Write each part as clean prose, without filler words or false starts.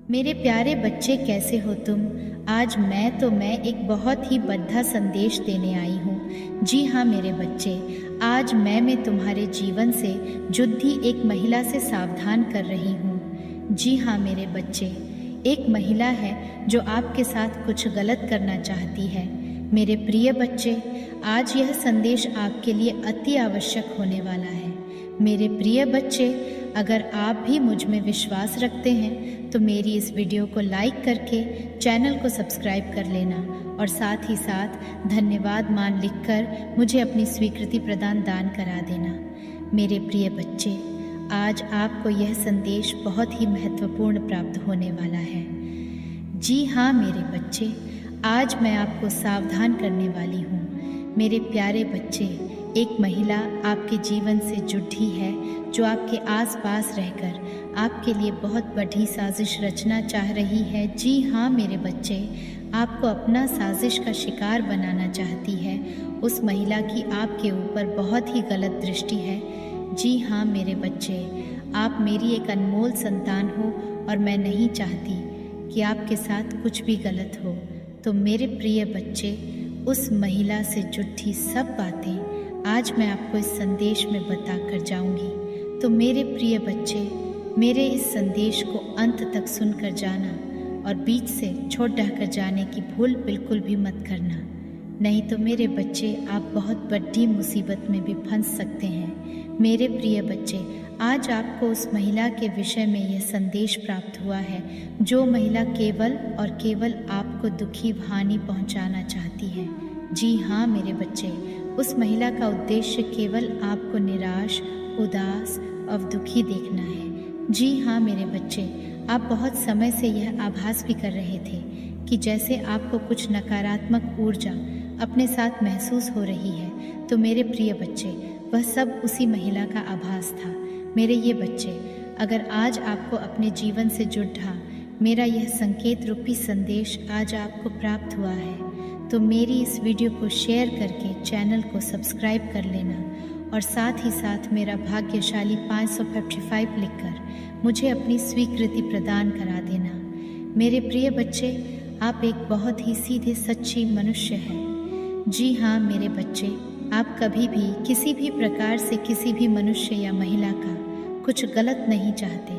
मेरे प्यारे बच्चे, कैसे हो तुम? आज मैं एक बहुत ही बड़ा संदेश देने आई हूँ। जी हाँ मेरे बच्चे, आज मैं तुम्हारे जीवन से जुड़ी एक महिला से सावधान कर रही हूँ। जी हाँ मेरे बच्चे, एक महिला है जो आपके साथ कुछ गलत करना चाहती है। मेरे प्रिय बच्चे, आज यह संदेश आपके लिए अति आवश्यक होने वाला है। मेरे प्रिय बच्चे, अगर आप भी मुझ में विश्वास रखते हैं तो मेरी इस वीडियो को लाइक करके चैनल को सब्सक्राइब कर लेना और साथ ही साथ धन्यवाद मान लिखकर मुझे अपनी स्वीकृति प्रदान दान करा देना। मेरे प्रिय बच्चे, आज आपको यह संदेश बहुत ही महत्वपूर्ण प्राप्त होने वाला है। जी हाँ मेरे बच्चे, आज मैं आपको सावधान करने वाली हूँ। मेरे प्यारे बच्चे, एक महिला आपके जीवन से जुड़ी है जो आपके आसपास रहकर आपके लिए बहुत बड़ी साजिश रचना चाह रही है। जी हाँ मेरे बच्चे, आपको अपना साजिश का शिकार बनाना चाहती है। उस महिला की आपके ऊपर बहुत ही गलत दृष्टि है। जी हाँ मेरे बच्चे, आप मेरी एक अनमोल संतान हो और मैं नहीं चाहती कि आपके साथ कुछ भी गलत हो। तो मेरे प्रिय बच्चे, उस महिला से जुड़ी सब बातें आज मैं आपको इस संदेश में बता कर जाऊंगी। तो मेरे प्रिय बच्चे, मेरे इस संदेश को अंत तक सुनकर जाना और बीच से छोड़ कर जाने की भूल बिल्कुल भी मत करना, नहीं तो मेरे बच्चे आप बहुत बड़ी मुसीबत में भी फंस सकते हैं। मेरे प्रिय बच्चे, आज आपको उस महिला के विषय में यह संदेश प्राप्त हुआ है जो महिला केवल और केवल आपको दुखी हानि पहुंचाना चाहती है। जी हाँ मेरे बच्चे, उस महिला का उद्देश्य केवल आपको निराश, उदास और दुखी देखना है। जी हाँ मेरे बच्चे, आप बहुत समय से यह आभास भी कर रहे थे कि जैसे आपको कुछ नकारात्मक ऊर्जा अपने साथ महसूस हो रही है। तो मेरे प्रिय बच्चे, वह सब उसी महिला का आभास था। मेरे ये बच्चे, अगर आज आपको अपने जीवन से जुड़ा मेरा यह संकेत रूपी संदेश आज आपको प्राप्त हुआ है तो मेरी इस वीडियो को शेयर करके चैनल को सब्सक्राइब कर लेना और साथ ही साथ मेरा भाग्यशाली 555 लिखकर मुझे अपनी स्वीकृति प्रदान करा देना। मेरे प्रिय बच्चे, आप एक बहुत ही सीधे सच्ची मनुष्य हैं। जी हाँ मेरे बच्चे, आप कभी भी किसी भी प्रकार से किसी भी मनुष्य या महिला का कुछ गलत नहीं चाहते।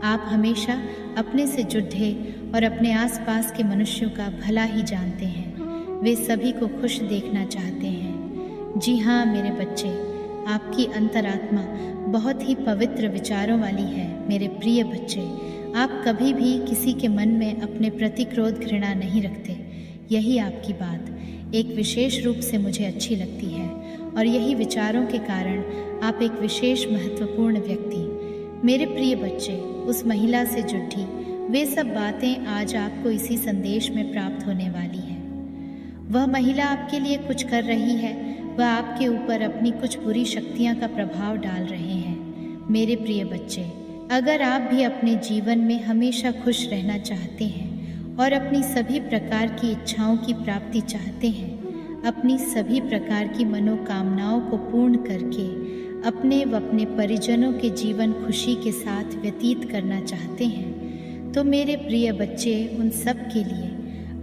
आप हमेशा अपने से जुड़े और अपने आसपास के मनुष्यों का भला ही जानते हैं। वे सभी को खुश देखना चाहते हैं। जी हाँ मेरे बच्चे, आपकी अंतरात्मा बहुत ही पवित्र विचारों वाली है। मेरे प्रिय बच्चे, आप कभी भी किसी के मन में अपने प्रति क्रोध घृणा नहीं रखते। यही आपकी बात एक विशेष रूप से मुझे अच्छी लगती है और यही विचारों के कारण आप एक विशेष महत्वपूर्ण व्यक्ति। मेरे प्रिय बच्चे, उस महिला से जुड़ी वे सब बातें आज आपको इसी संदेश में प्राप्त होने वाली है। वह महिला आपके लिए कुछ कर रही है, वह आपके ऊपर अपनी कुछ बुरी शक्तियां का प्रभाव डाल रहे हैं। मेरे प्रिय बच्चे, अगर आप भी अपने जीवन में हमेशा खुश रहना चाहते हैं और अपनी सभी प्रकार की इच्छाओं की प्राप्ति चाहते हैं, अपनी सभी प्रकार की मनोकामनाओं को पूर्ण करके अपने व अपने परिजनों के जीवन खुशी के साथ व्यतीत करना चाहते हैं, तो मेरे प्रिय बच्चे, उन सब के लिए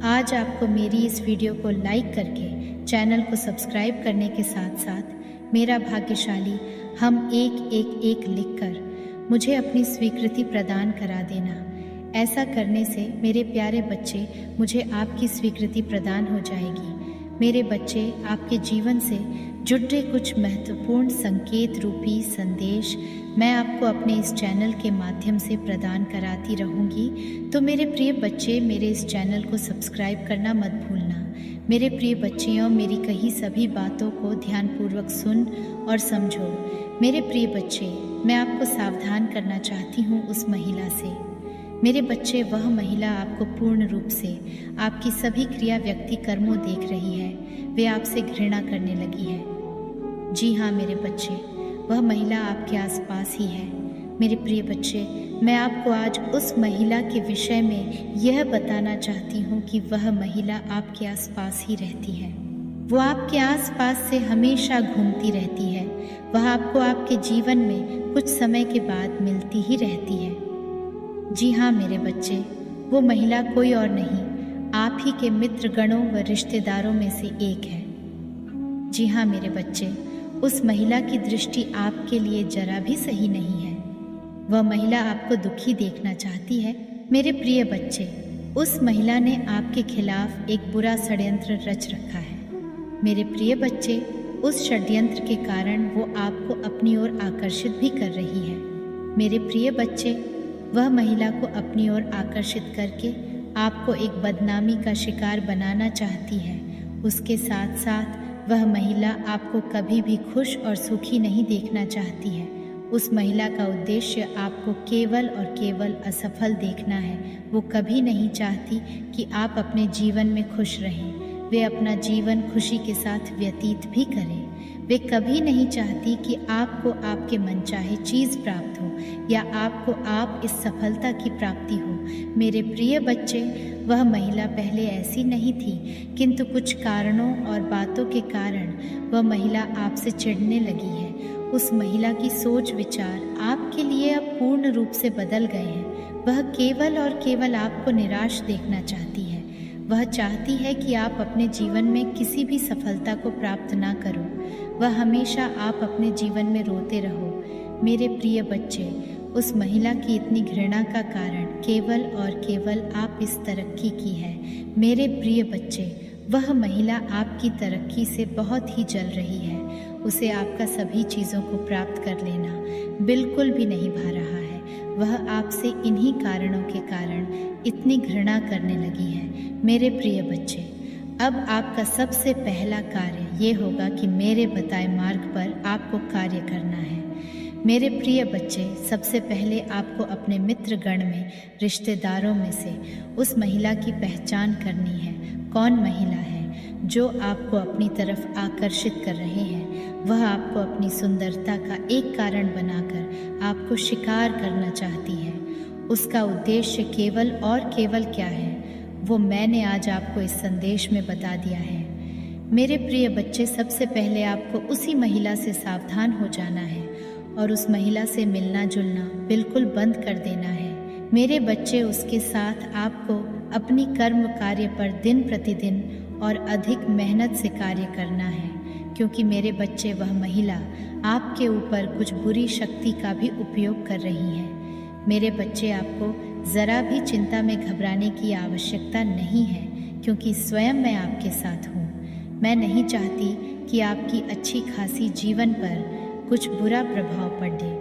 आज आपको मेरी इस वीडियो को लाइक करके चैनल को सब्सक्राइब करने के साथ साथ मेरा भाग्यशाली हम एक लिखकर मुझे अपनी स्वीकृति प्रदान करा देना। ऐसा करने से मेरे प्यारे बच्चे, मुझे आपकी स्वीकृति प्रदान हो जाएगी। मेरे बच्चे, आपके जीवन से जुड़े कुछ महत्वपूर्ण संकेत रूपी संदेश मैं आपको अपने इस चैनल के माध्यम से प्रदान कराती रहूँगी। तो मेरे प्रिय बच्चे, मेरे इस चैनल को सब्सक्राइब करना मत भूलना। मेरे प्रिय बच्चियों, मेरी कही सभी बातों को ध्यानपूर्वक सुन और समझो। मेरे प्रिय बच्चे, मैं आपको सावधान करना चाहती हूँ उस महिला से। मेरे बच्चे, वह महिला आपको पूर्ण रूप से आपकी सभी क्रिया व्यक्ति कर्मों देख रही है। वे आपसे घृणा करने लगी है। जी हाँ मेरे बच्चे, वह महिला आपके आसपास ही है। मेरे प्रिय बच्चे, मैं आपको आज उस महिला के विषय में यह बताना चाहती हूँ कि वह महिला आपके आसपास ही रहती है। वो आपके आसपास से हमेशा घूमती रहती है। वह आपको आपके जीवन में कुछ समय के बाद मिलती ही रहती है। जी हाँ मेरे बच्चे, वो महिला कोई और नहीं, आप ही के मित्र गणों व रिश्तेदारों में से एक है। जी हाँ मेरे बच्चे, उस महिला की दृष्टि आपके लिए जरा भी सही नहीं है। वह महिला आपको दुखी देखना चाहती है। मेरे प्रिय बच्चे, उस महिला ने आपके खिलाफ एक बुरा षड्यंत्र रच रखा है। मेरे प्रिय बच्चे, उस षड्यंत्र के कारण वो आपको अपनी ओर आकर्षित भी कर रही है। मेरे प्रिय बच्चे, वह महिला को अपनी ओर आकर्षित करके आपको एक बदनामी का शिकार बनाना चाहती है। उसके साथ साथ वह महिला आपको कभी भी खुश और सुखी नहीं देखना चाहती है। उस महिला का उद्देश्य आपको केवल और केवल असफल देखना है। वो कभी नहीं चाहती कि आप अपने जीवन में खुश रहें। वे अपना जीवन खुशी के साथ व्यतीत भी करें। वे कभी नहीं चाहती कि आपको आपके मनचाहे चीज़ प्राप्त हो या आपको आप इस सफलता की प्राप्ति हो। मेरे प्रिय बच्चे, वह महिला पहले ऐसी नहीं थी, किंतु कुछ कारणों और बातों के कारण वह महिला आपसे चिढ़ने लगी है। उस महिला की सोच विचार आपके लिए अब पूर्ण रूप से बदल गए हैं। वह केवल और केवल आपको निराश देखना चाहती है। वह चाहती है कि आप अपने जीवन में किसी भी सफलता को प्राप्त ना करो। वह हमेशा आप अपने जीवन में रोते रहो। मेरे प्रिय बच्चे, उस महिला की इतनी घृणा का कारण केवल और केवल आप इस तरक्की की है। मेरे प्रिय बच्चे, वह महिला आपकी तरक्की से बहुत ही जल रही है। उसे आपका सभी चीज़ों को प्राप्त कर लेना बिल्कुल भी नहीं भा रहा है। वह आपसे इन्हीं कारणों के कारण इतनी घृणा करने लगी है। मेरे प्रिय बच्चे, अब आपका सबसे पहला कार्य ये होगा कि मेरे बताए मार्ग पर आपको कार्य करना है। मेरे प्रिय बच्चे, सबसे पहले आपको अपने मित्र गण में, रिश्तेदारों में से उस महिला की पहचान करनी है। कौन महिला है जो आपको अपनी तरफ आकर्षित कर रहे हैं? वह आपको अपनी सुंदरता का एक कारण बनाकर आपको शिकार करना चाहती है। उसका उद्देश्य केवल और केवल क्या है, वो मैंने आज आपको इस संदेश में बता दिया है। मेरे प्रिय बच्चे, सबसे पहले आपको उसी महिला से सावधान हो जाना है और उस महिला से मिलना जुलना बिल्कुल बंद कर देना है। मेरे बच्चे, उसके साथ आपको अपनी कर्म कार्य पर दिन प्रतिदिन और अधिक मेहनत से कार्य करना है, क्योंकि मेरे बच्चे, वह महिला आपके ऊपर कुछ बुरी शक्ति का भी उपयोग कर रही है। मेरे बच्चे, आपको ज़रा भी चिंता में घबराने की आवश्यकता नहीं है, क्योंकि स्वयं मैं आपके साथ हूँ। मैं नहीं चाहती कि आपकी अच्छी खासी जीवन पर कुछ बुरा प्रभाव पड़े,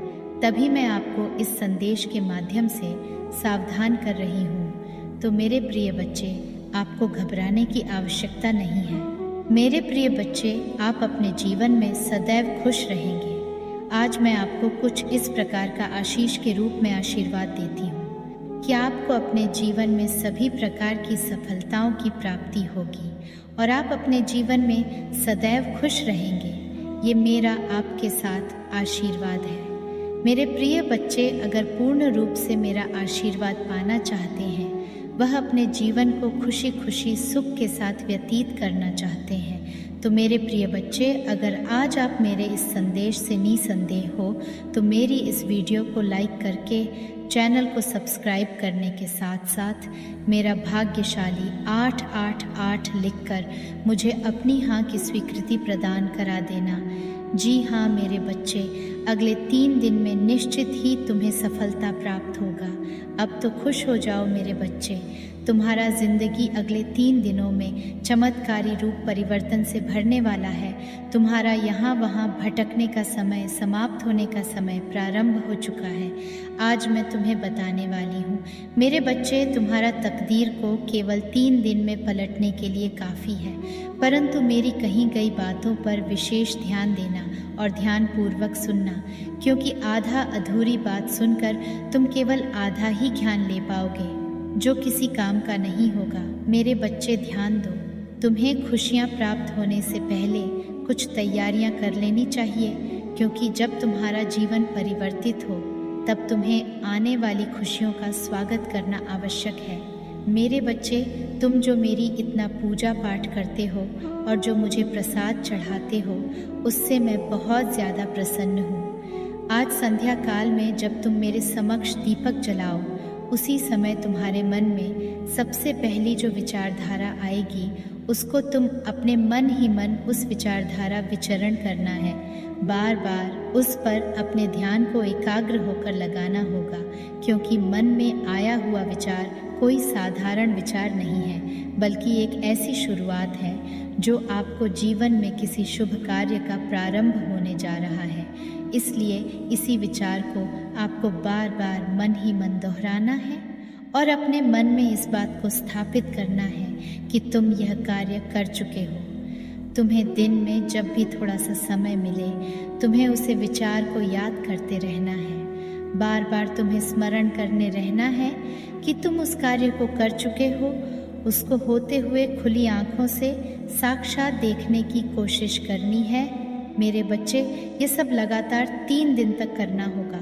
तभी मैं आपको इस संदेश के माध्यम से सावधान कर रही हूँ। तो मेरे प्रिय बच्चे, आपको घबराने की आवश्यकता नहीं है। मेरे प्रिय बच्चे, आप अपने जीवन में सदैव खुश रहेंगे। आज मैं आपको कुछ इस प्रकार का आशीष के रूप में आशीर्वाद देती हूँ कि आपको अपने जीवन में सभी प्रकार की सफलताओं की प्राप्ति होगी और आप अपने जीवन में सदैव खुश रहेंगे। ये मेरा आपके साथ आशीर्वाद है। मेरे प्रिय बच्चे, अगर पूर्ण रूप से मेरा आशीर्वाद पाना चाहते हैं, वह अपने जीवन को खुशी खुशी सुख के साथ व्यतीत करना चाहते हैं, तो मेरे प्रिय बच्चे, अगर आज आप मेरे इस संदेश से निसंदेह हो तो मेरी इस वीडियो को लाइक करके चैनल को सब्सक्राइब करने के साथ साथ मेरा भाग्यशाली 888 लिखकर मुझे अपनी हाँ की स्वीकृति प्रदान करा देना। जी हाँ मेरे बच्चे, अगले 3 दिन में निश्चित ही तुम्हें सफलता प्राप्त होगा। अब तो खुश हो जाओ मेरे बच्चे। तुम्हारा जिंदगी अगले 3 दिनों में चमत्कारी रूप परिवर्तन से भरने वाला है। तुम्हारा यहाँ वहाँ भटकने का समय समाप्त होने का समय प्रारंभ हो चुका है। आज मैं तुम्हें बताने वाली हूँ मेरे बच्चे, तुम्हारा तकदीर को केवल 3 दिन में पलटने के लिए काफ़ी है, परंतु मेरी कही गई बातों पर विशेष ध्यान देना और ध्यानपूर्वक सुनना, क्योंकि आधा अधूरी बात सुनकर तुम केवल आधा ही ज्ञान ले पाओगे, जो किसी काम का नहीं होगा। मेरे बच्चे ध्यान दो, तुम्हें खुशियाँ प्राप्त होने से पहले कुछ तैयारियाँ कर लेनी चाहिए, क्योंकि जब तुम्हारा जीवन परिवर्तित हो तब तुम्हें आने वाली खुशियों का स्वागत करना आवश्यक है। मेरे बच्चे, तुम जो मेरी इतना पूजा पाठ करते हो और जो मुझे प्रसाद चढ़ाते हो, उससे मैं बहुत ज़्यादा प्रसन्न हूँ। आज संध्या काल में जब तुम मेरे समक्ष दीपक जलाओ उसी समय तुम्हारे मन में सबसे पहली जो विचारधारा आएगी उसको तुम अपने मन ही मन उस विचारधारा विचरण करना है। बार बार उस पर अपने ध्यान को एकाग्र होकर लगाना होगा, क्योंकि मन में आया हुआ विचार कोई साधारण विचार नहीं है, बल्कि एक ऐसी शुरुआत है जो आपको जीवन में किसी शुभ कार्य का प्रारंभ होने जा रहा है। इसलिए इसी विचार को आपको बार बार मन ही मन दोहराना है और अपने मन में इस बात को स्थापित करना है कि तुम यह कार्य कर चुके हो। तुम्हें दिन में जब भी थोड़ा सा समय मिले, तुम्हें उसे विचार को याद करते रहना है। बार बार तुम्हें स्मरण करने रहना है कि तुम उस कार्य को कर चुके हो। उसको होते हुए खुली आंखों से साक्षात देखने की कोशिश करनी है। मेरे बच्चे, ये सब लगातार 3 दिन तक करना होगा।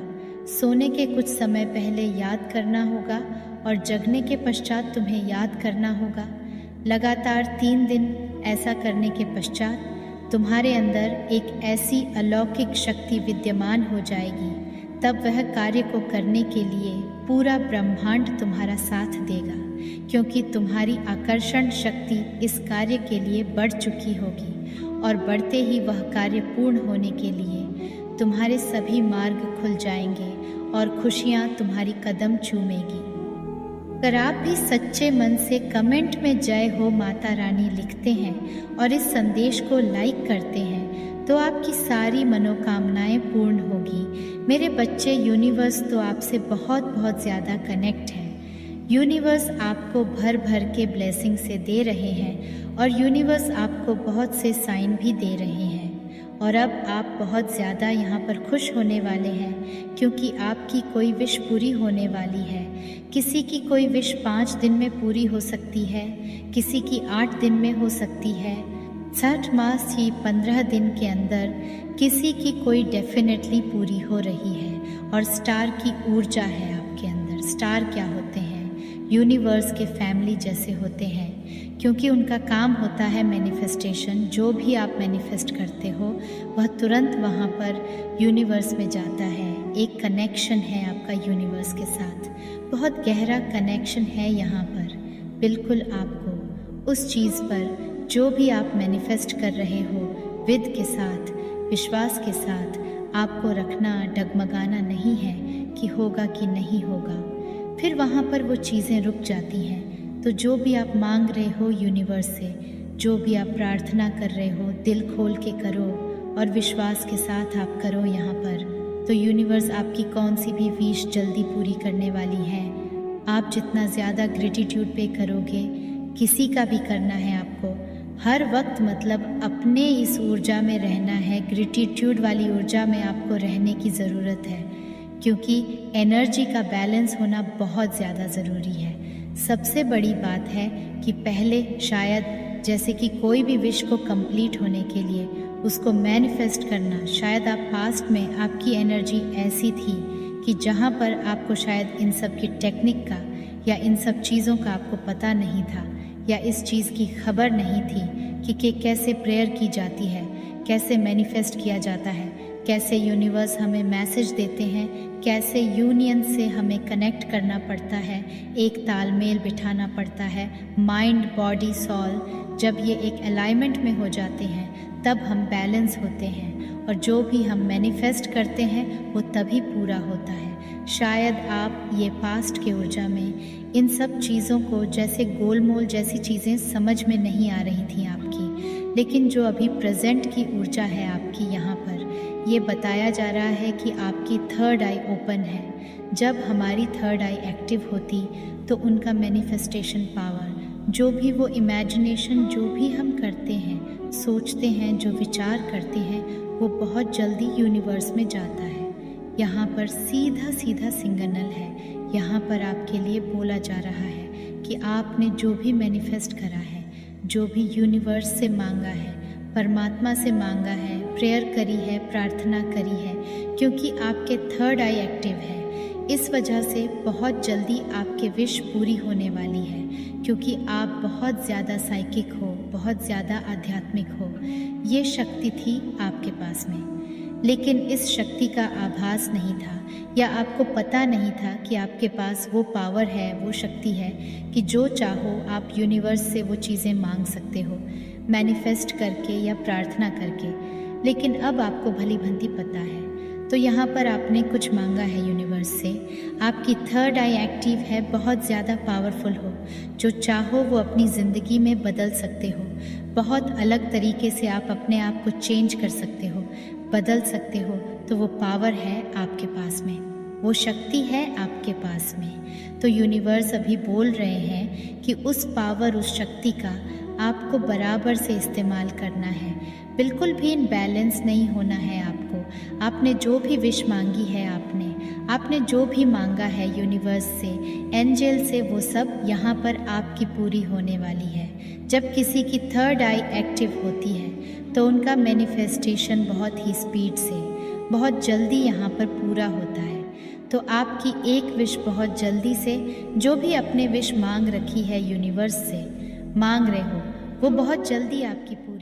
सोने के कुछ समय पहले याद करना होगा और जगने के पश्चात तुम्हें याद करना होगा। लगातार 3 दिन ऐसा करने के पश्चात तुम्हारे अंदर एक ऐसी अलौकिक शक्ति विद्यमान हो जाएगी, तब वह कार्य को करने के लिए पूरा ब्रह्मांड तुम्हारा साथ देगा, क्योंकि तुम्हारी आकर्षण शक्ति इस कार्य के लिए बढ़ चुकी होगी और बढ़ते ही वह कार्य पूर्ण होने के लिए तुम्हारे सभी मार्ग खुल जाएंगे और खुशियाँ तुम्हारी कदम चूमेगी। अगर आप भी सच्चे मन से कमेंट में जय हो माता रानी लिखते हैं और इस संदेश को लाइक करते हैं तो आपकी सारी मनोकामनाएं पूर्ण होगी। मेरे बच्चे, यूनिवर्स तो आपसे बहुत बहुत ज़्यादा कनेक्ट है। यूनिवर्स आपको भर भर के ब्लेसिंग से दे रहे हैं और यूनिवर्स आपको बहुत से साइन भी दे रहे हैं। और अब आप बहुत ज़्यादा यहाँ पर खुश होने वाले हैं, क्योंकि आपकी कोई विश पूरी होने वाली है। किसी की कोई विश 5 दिन में पूरी हो सकती है, किसी की 8 दिन में हो सकती है, 60 मास ही 15 दिन के अंदर किसी की कोई डेफिनेटली पूरी हो रही है। और स्टार की ऊर्जा है आपके अंदर। स्टार क्या होते हैं? यूनिवर्स के फैमिली जैसे होते हैं, क्योंकि उनका काम होता है मैनिफेस्टेशन। जो भी आप मैनिफेस्ट करते हो वह तुरंत वहाँ पर यूनिवर्स में जाता है। एक कनेक्शन है आपका यूनिवर्स के साथ, बहुत गहरा कनेक्शन है यहाँ पर। बिल्कुल आपको उस चीज़ पर जो भी आप मैनिफेस्ट कर रहे हो विद के साथ, विश्वास के साथ आपको रखना, डगमगाना नहीं है कि होगा कि नहीं होगा। फिर वहाँ पर वो चीज़ें रुक जाती हैं। तो जो भी आप मांग रहे हो यूनिवर्स से, जो भी आप प्रार्थना कर रहे हो, दिल खोल के करो और विश्वास के साथ आप करो यहाँ पर, तो यूनिवर्स आपकी कौन सी भी विश जल्दी पूरी करने वाली है। आप जितना ज़्यादा ग्रेटिट्यूड पे करोगे, किसी का भी करना है आपको हर वक्त, मतलब अपने इस ऊर्जा में रहना है, ग्रेटिट्यूड वाली ऊर्जा में आपको रहने की ज़रूरत है, क्योंकि एनर्जी का बैलेंस होना बहुत ज़्यादा ज़रूरी है। सबसे बड़ी बात है कि पहले शायद जैसे कि कोई भी विश को कंप्लीट होने के लिए उसको मैनिफेस्ट करना, शायद आप पास्ट में आपकी एनर्जी ऐसी थी कि जहाँ पर आपको शायद इन सब की टेक्निक का या इन सब चीज़ों का आपको पता नहीं था, या इस चीज़ की खबर नहीं थी कि कैसे प्रेयर की जाती है, कैसे मैनिफेस्ट किया जाता है, कैसे यूनिवर्स हमें मैसेज देते हैं, कैसे यूनियन से हमें कनेक्ट करना पड़ता है, एक तालमेल बिठाना पड़ता है। माइंड, बॉडी, सॉल जब ये एक अलाइनमेंट में हो जाते हैं तब हम बैलेंस होते हैं, और जो भी हम मैनिफेस्ट करते हैं वो तभी पूरा होता है। शायद आप ये पास्ट के ऊर्जा में इन सब चीज़ों को, जैसे गोलमोल जैसी चीज़ें समझ में नहीं आ रही थी आपकी, लेकिन जो अभी प्रेजेंट की ऊर्जा है आपकी, यहाँ पर ये बताया जा रहा है कि आपकी 3rd आई ओपन है। जब हमारी 3rd आई एक्टिव होती तो उनका मैनिफेस्टेशन पावर, जो भी वो इमेजिनेशन, जो भी हम करते हैं, सोचते हैं, जो विचार करते हैं, वो बहुत जल्दी यूनिवर्स में जाता है। यहाँ पर सीधा सीधा सिग्नल है, यहाँ पर आपके लिए बोला जा रहा है कि आपने जो भी मैनिफेस्ट करा है, जो भी यूनिवर्स से मांगा है, परमात्मा से मांगा है, प्रेयर करी है, प्रार्थना करी है, क्योंकि आपके 3rd आई एक्टिव है, इस वजह से बहुत जल्दी आपके विश पूरी होने वाली है, क्योंकि आप बहुत ज़्यादा साइकिक हो, बहुत ज़्यादा आध्यात्मिक हो। ये शक्ति थी आपके पास में। लेकिन इस शक्ति का आभास नहीं था या आपको पता नहीं था कि आपके पास वो पावर है, वो शक्ति है कि जो चाहो आप यूनिवर्स से वो चीज़ें मांग सकते हो, मैनिफेस्ट करके या प्रार्थना करके। लेकिन अब आपको भली भांति पता है। तो यहाँ पर आपने कुछ मांगा है यूनिवर्स से। आपकी थर्ड आई एक्टिव है, बहुत ज़्यादा पावरफुल हो, जो चाहो वो अपनी ज़िंदगी में बदल सकते हो। बहुत अलग तरीके से आप अपने आप को चेंज कर सकते हो, बदल सकते हो। तो वो पावर है आपके पास में, वो शक्ति है आपके पास में। तो यूनिवर्स अभी बोल रहे हैं कि उस पावर, उस शक्ति का आपको बराबर से इस्तेमाल करना है। बिल्कुल भी इनबैलेंस नहीं होना है आपको। आपने जो भी विश मांगी है, आपने जो भी मांगा है यूनिवर्स से, एंजल से, वो सब यहाँ पर आपकी पूरी होने वाली है। जब किसी की थर्ड आई एक्टिव होती है तो उनका मैनिफेस्टेशन बहुत ही स्पीड से, बहुत जल्दी यहाँ पर पूरा होता है। तो आपकी एक विश बहुत जल्दी से, जो भी अपने विश मांग रखी है यूनिवर्स से, मांग रहे हो, वो बहुत जल्दी आपकी पूरी